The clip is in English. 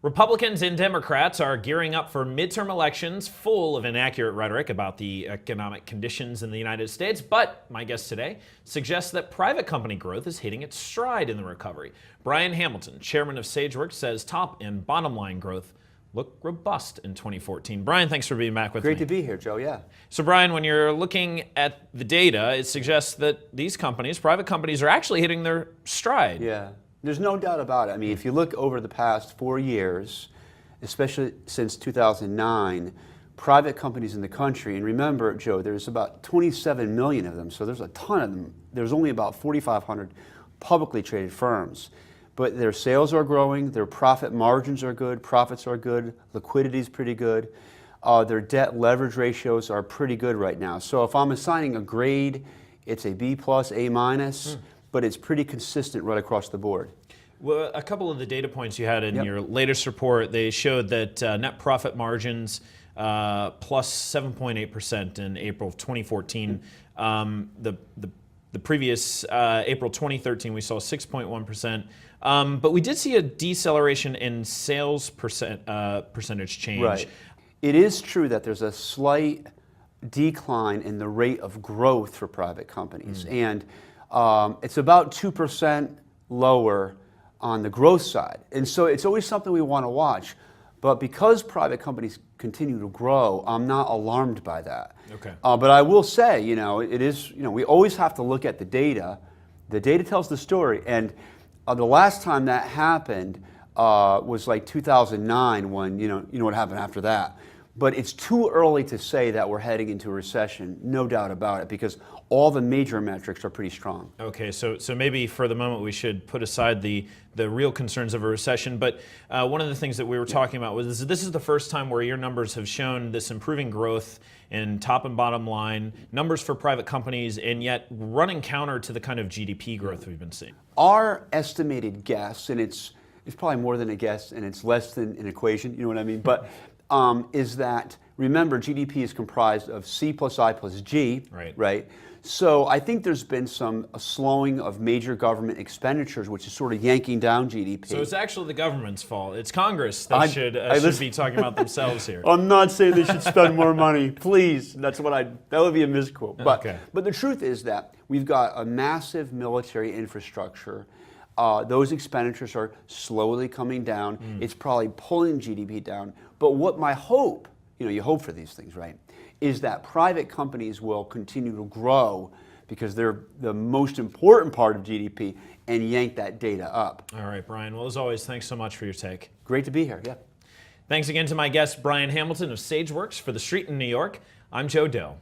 Republicans and Democrats are gearing up for midterm elections full of inaccurate rhetoric about the economic conditions in the United States. But my guest today suggests that private company growth is hitting its stride in the recovery. Brian Hamilton, chairman of Sageworks, says top and bottom line growth look robust in 2014. Brian, thanks for being back with me. Great to be here, Joe, yeah. So Brian, when you're looking at the data, it suggests that these companies, private companies, are actually hitting their stride. Yeah. There's no doubt about it. I mean, if you look over the past 4 years, especially since 2009, private companies in the country, and remember, Joe, there's about 27 million of them, so there's a ton of them. There's only about 4,500 publicly traded firms. But their sales are growing, their profit margins are good, profits are good, liquidity is pretty good. Their debt leverage ratios are pretty good right now. So if I'm assigning a grade, it's a B+, A-, but it's pretty consistent right across the board. Well, a couple of the data points you had in your latest report, they showed that net profit margins plus 7.8% in April of 2014. The previous April 2013, we saw 6.1%. But we did see a deceleration in sales percentage change. Right. It is true that there's a slight decline in the rate of growth for private companies. And it's about 2% lower on the growth side. And so it's always something we want to watch. But because private companies continue to grow, I'm not alarmed by that. Okay. But I will say, it is, we always have to look at the data. The data tells the story. And the last time that happened was like 2009 when, you know what happened after that. But it's too early to say that we're heading into a recession, no doubt about it, because all the major metrics are pretty strong. Okay, so maybe for the moment we should put aside the real concerns of a recession. But one of the things that we were talking about was this is the first time where your numbers have shown this improving growth in top and bottom line, numbers for private companies, and yet running counter to the kind of GDP growth we've been seeing. Our estimated guess, and it's probably more than a guess, and it's less than an equation, you know what I mean? But is that, remember, GDP is comprised of C plus I plus G, right? So I think there's been a slowing of major government expenditures, which is sort of yanking down GDP. So it's actually the government's fault. It's Congress that should be talking about themselves here. I'm not saying they should spend more money, please. That would be a misquote. But, okay. But the truth is that we've got a massive military infrastructure. Those expenditures are slowly coming down. It's probably pulling GDP down. But what my hope, you hope for these things, right, is that private companies will continue to grow because they're the most important part of GDP and yank that data up. All right, Brian. Well, as always, thanks so much for your take. Great to be here, yeah. Thanks again to my guest, Brian Hamilton of Sageworks for TheStreet in New York. I'm Joe Deaux.